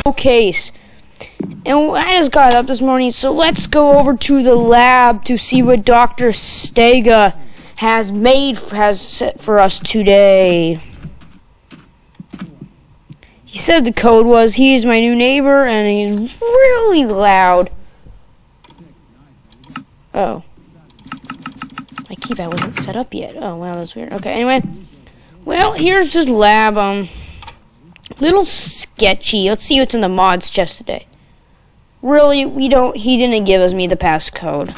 Showcase. And I just got up this morning, so let's go over to the lab to see what Dr. Stega has set for us today. He said the code was, he's my new neighbor, and he's really loud. Oh. My keypad wasn't set up yet. Oh, wow, that's weird. Okay, anyway. Well, here's his lab. Little sketchy. Let's see what's in the mods chest today. Really, he didn't give me the passcode.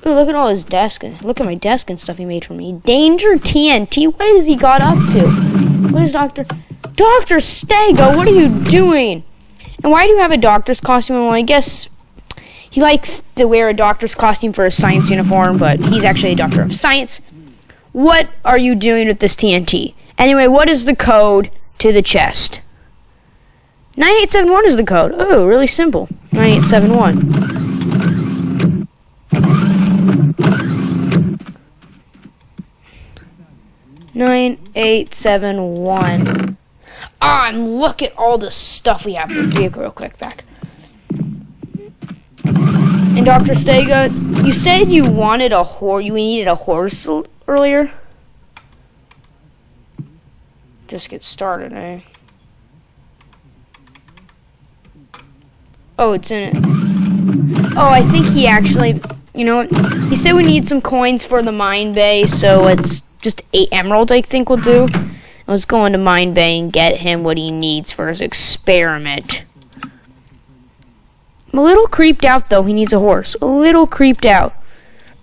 Ooh, look at all his desk. Look at my desk and stuff he made for me. Danger TNT. What has he got up to? What is Dr. Stega, what are you doing? And why do you have a doctor's costume? Well, I guess he likes to wear a doctor's costume for his science uniform, but he's actually a doctor of science. What are you doing with this TNT? Anyway, what is the code to the chest? 9871 is the code. Oh, really simple. 9871. 9871. And look at all the stuff we have. Real quick, back. And Dr. Stega, you said you wanted you needed a horse earlier? Just get started, eh? Oh, it's in it. Oh, I think he actually, you know what? He said we need some coins for the mine bay, so let's just 8 emeralds, I think we'll do. Let's go into mine bay and get him what he needs for his experiment. I'm a little creeped out, though. He needs a horse. A little creeped out.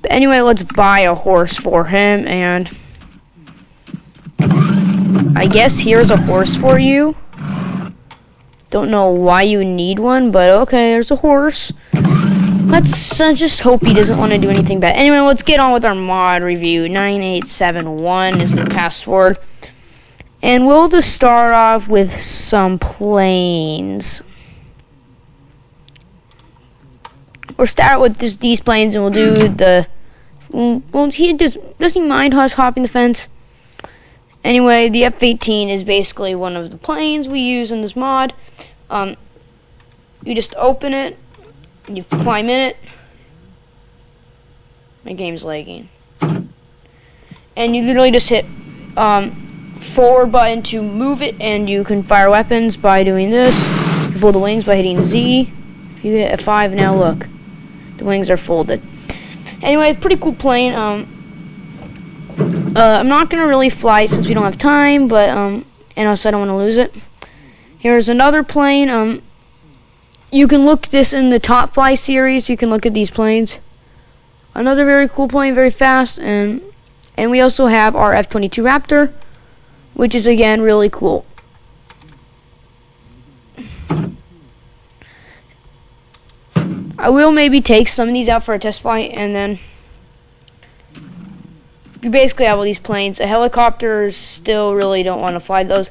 But anyway, let's buy a horse for him, and I guess here's a horse for you. Don't know why you need one, but okay, there's a horse. Let's just hope he doesn't want to do anything bad. Anyway, let's get on with our mod review. 9871 is the password. And we'll just start off with some planes. We'll start with just these planes, and we'll do the... Well, does he mind us hopping the fence? Anyway, the F-18 is basically one of the planes we use in this mod. You just open it, and you climb in it. My game's lagging. And you literally just hit forward button to move it, and you can fire weapons by doing this. You fold the wings by hitting Z. If you hit F5, now look. The wings are folded. Anyway, pretty cool plane. I'm not gonna really fly since we don't have time, but and also I don't want to lose it. Here's another plane. You can look this in the Top Fly series. You can look at these planes. Another very cool plane, very fast, and we also have our F-22 Raptor, which is again really cool. I will maybe take some of these out for a test flight, and then you basically have all these planes. The helicopters still really don't want to fly those.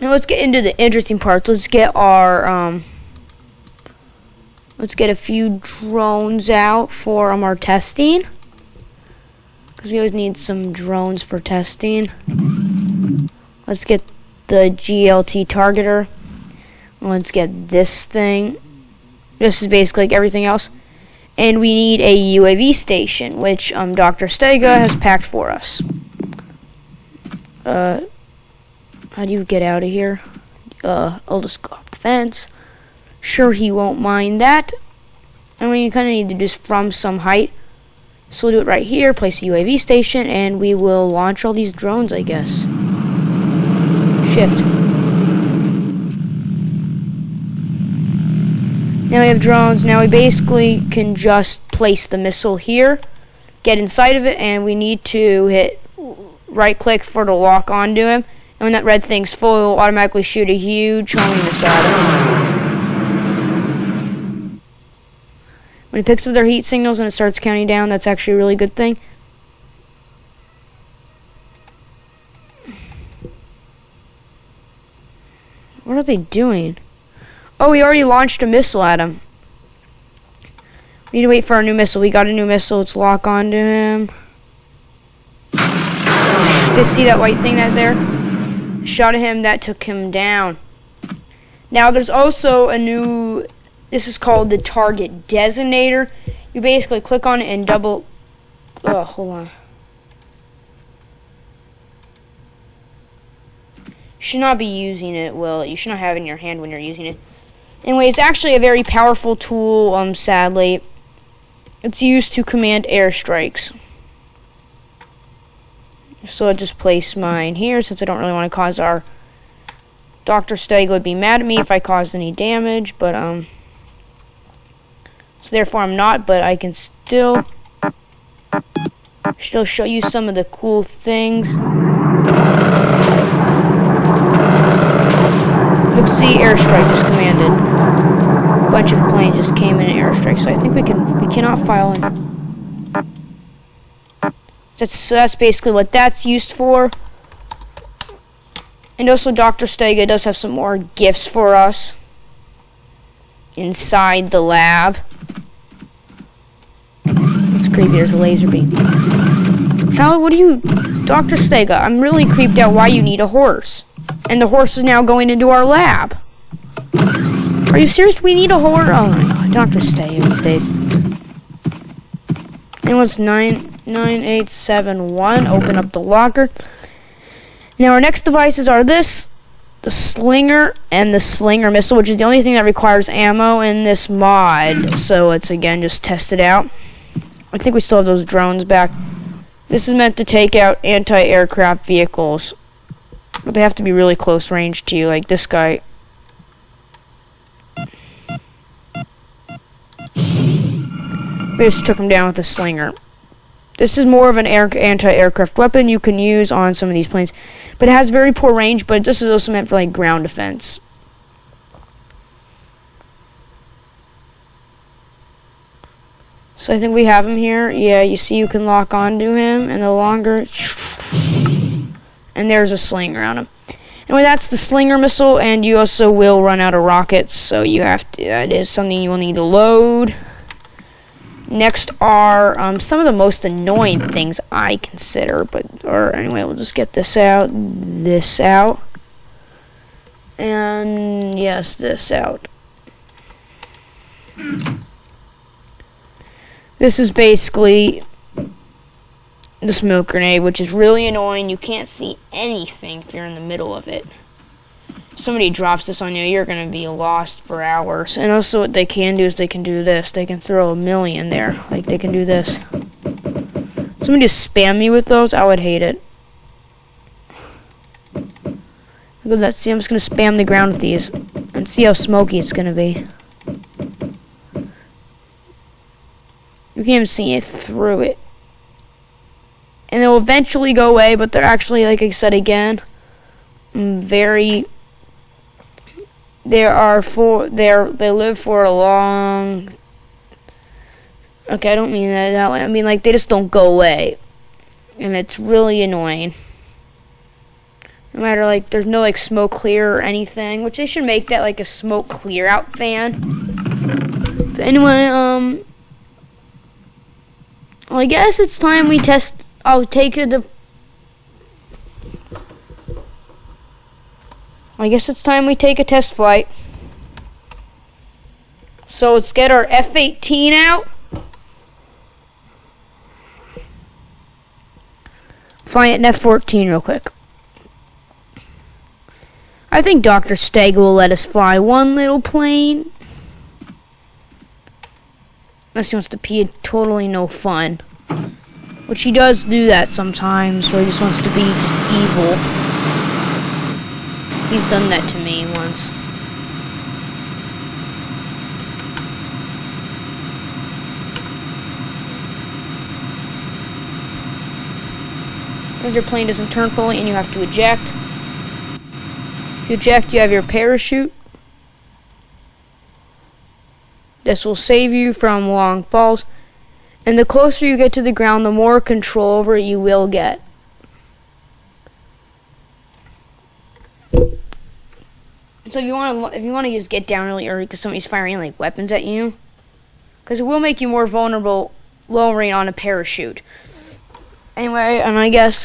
Now let's get into the interesting parts. Let's get our let's get a few drones out for our testing, because we always need some drones for testing. Let's get the GLT targeter. Let's get this thing. This is basically like everything else. And we need a UAV station, which Dr. Stega has packed for us. How do you get out of here? I'll just go up the fence. Sure, he won't mind that. And we kind of need to do this from some height. So we'll do it right here, place a UAV station, and we will launch all these drones, I guess. Shift. Now we have drones. Now we basically can just place the missile here, get inside of it, and we need to hit right click for to lock onto him. And when that red thing's full, it will automatically shoot a huge homing missile at him. When it picks up their heat signals and it starts counting down, that's actually a really good thing. What are they doing? Oh, we already launched a missile at him. We need to wait for our new missile. We got a new missile. Let's lock onto him. Did you see that white thing that there? Shot at him. That took him down. Now there's also a new, this is called the target designator. You basically click on it and double, oh, hold on. You should not be using it, Will. You should not have it in your hand when you're using it. Anyway, it's actually a very powerful tool, sadly. It's used to command airstrikes. So I'll just place mine here since I don't really want to cause our Dr. Steg would be mad at me if I caused any damage, but so therefore I'm not, but I can still show you some of the cool things. Look, see, airstrike just commanded. A bunch of planes just came in an airstrike, so I think we cannot file in. That's basically what that's used for. And also Dr. Stega does have some more gifts for us inside the lab. It's creepy, there's a laser beam. What are you, Dr. Stega, I'm really creeped out why you need a horse. And the horse is now going into our lab. Are you serious? We need a horse? Oh my god, Dr. Stega these days. It was 99871. Open up the locker. Now our next devices are this, the Slinger, and the Slinger missile, which is the only thing that requires ammo in this mod. So let's again just test it out. I think we still have those drones back. This is meant to take out anti-aircraft vehicles. But they have to be really close range to you, like this guy. We just took him down with a Slinger. This is more of an anti-aircraft weapon you can use on some of these planes. But it has very poor range, but this is also meant for like ground defense. So I think we have him here. Yeah, you see you can lock onto him, and the longer... And there's a Slinger on him. Anyway, that's the Slinger missile, and you also will run out of rockets, so you have to... That is something you will need to load. Next are some of the most annoying things I consider, anyway, we'll just get this out, and yes, this out. This is basically the smoke grenade, which is really annoying. You can't see anything if you're in the middle of it. If somebody drops this on you, you're going to be lost for hours. And also what they can do is they can do this. They can throw a million there. Like, they can do this. Somebody just spam me with those, I would hate it. Look at that. See, I'm just going to spam the ground with these. And see how smoky it's going to be. You can't even see it through it. And they'll eventually go away, but they're actually, like I said again, they live for a long... Okay, I don't mean that way. I mean, like, they just don't go away. And it's really annoying. No matter, like, there's no, like, smoke clear or anything. Which they should make that, like, a smoke clear out fan. But anyway, well, I guess it's time we test... I guess it's time we take a test flight. So let's get our F-18 out. Fly it in F-14 real quick. I think Dr. Steg will let us fly one little plane. Unless he wants to pee, totally no fun. Which he does do that sometimes, so he just wants to be evil. He's done that to me once. Because your plane doesn't turn fully and you have to eject. If you eject, you have your parachute. This will save you from long falls. And the closer you get to the ground, the more control over it you will get. So if you want to just get down really early because somebody's firing like weapons at you, because it will make you more vulnerable lowering on a parachute. Anyway, and I guess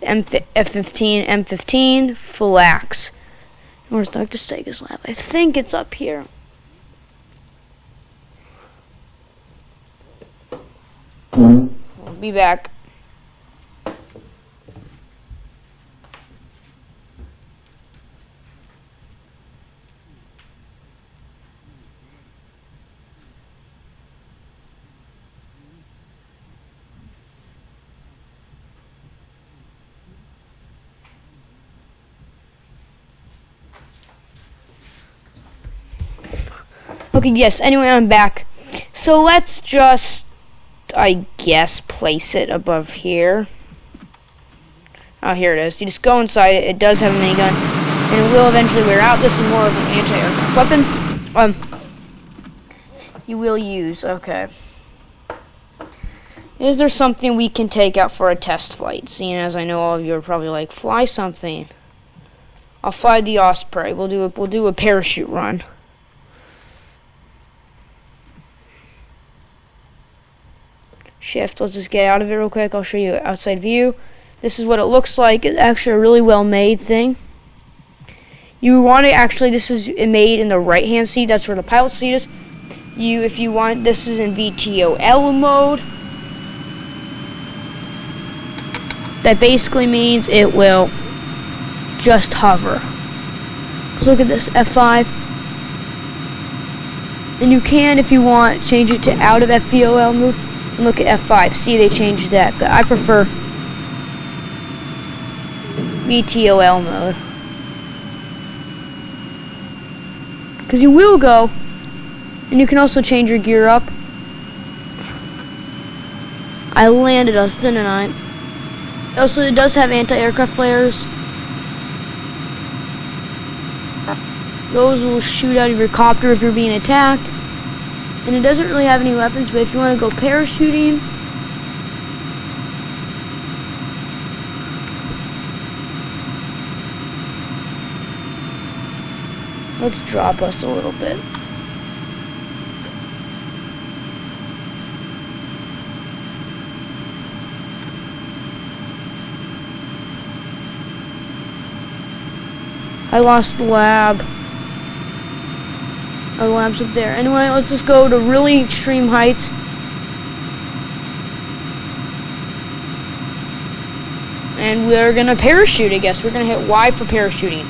F15, M15, Flax. Where's Dr. Stega's lab? I think it's up here. I'll be back. Okay, yes, anyway, I'm back. So let's just, I guess, place it above here. Oh, here it is. You just go inside it. It does have a minigun, and it will eventually wear out. This is more of an anti-aircraft weapon. You will use, okay. Is there something we can take out for a test flight? Seeing as I know all of you are probably like, fly something. I'll fly the Osprey. We'll do a parachute run. Shift. Let's just get out of it real quick. I'll show you outside view. This is what it looks like. It's actually a really well made thing. You want to actually, this is made in the right hand seat. That's where the pilot seat is. If you want, this is in HElI mode. That basically means it will just hover. Look at this, F5. And you can, if you want, change it to out of HElI mode. Look at F5. See, they changed that. But I prefer HElI mode. Because you will go. And you can also change your gear up. I landed us, didn't I? Also, it does have anti-aircraft flares. Those will shoot out of your copter if you're being attacked. And it doesn't really have any weapons, but if you want to go parachuting, let's drop us a little bit. I lost the lab. Our lab's up there. Anyway, let's just go to really extreme heights. And we're going to parachute, I guess. We're going to hit Y for parachuting.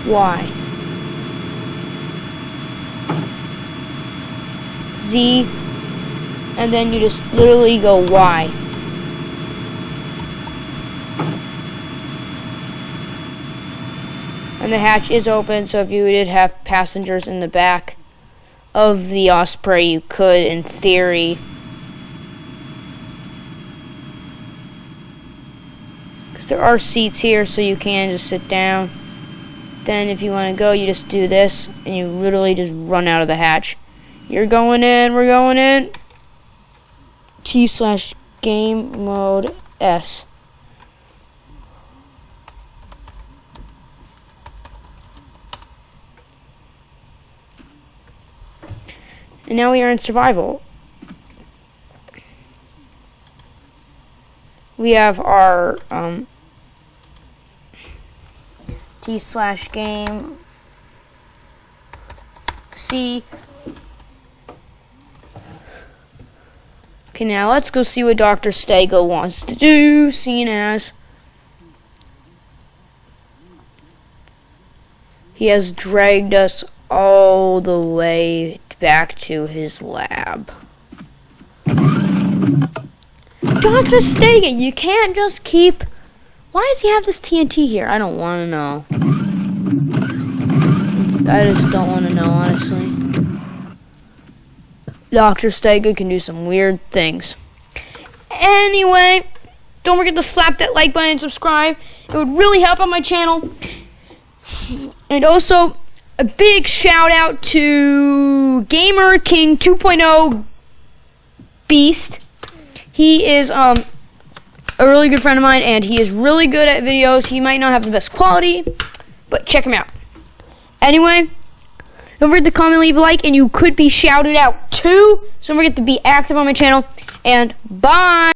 Y. Z. And then you just literally go Y. And the hatch is open, so if you did have passengers in the back of the Osprey, you could, in theory. Because there are seats here, so you can just sit down. Then if you want to go, you just do this, and you literally just run out of the hatch. You're going in, we're going in. T/game mode S. And now we are in survival. We have our T/game C. Okay, now let's go see what Dr. Stego wants to do, seeing as he has dragged us all the way back to his lab. Dr. Stego, you can't just keep... Why does he have this TNT here? I don't want to know. I just don't want to know, honestly. Dr. Stego can do some weird things. Anyway, don't forget to slap that like button and subscribe. It would really help out my channel. And also, a big shout out to Gamer King 2.0 Beast. He is a really good friend of mine, and he is really good at videos. He might not have the best quality, but check him out. Anyway, Don't forget to comment, leave a like, and you could be shouted out too. So don't forget to be active on my channel. And bye.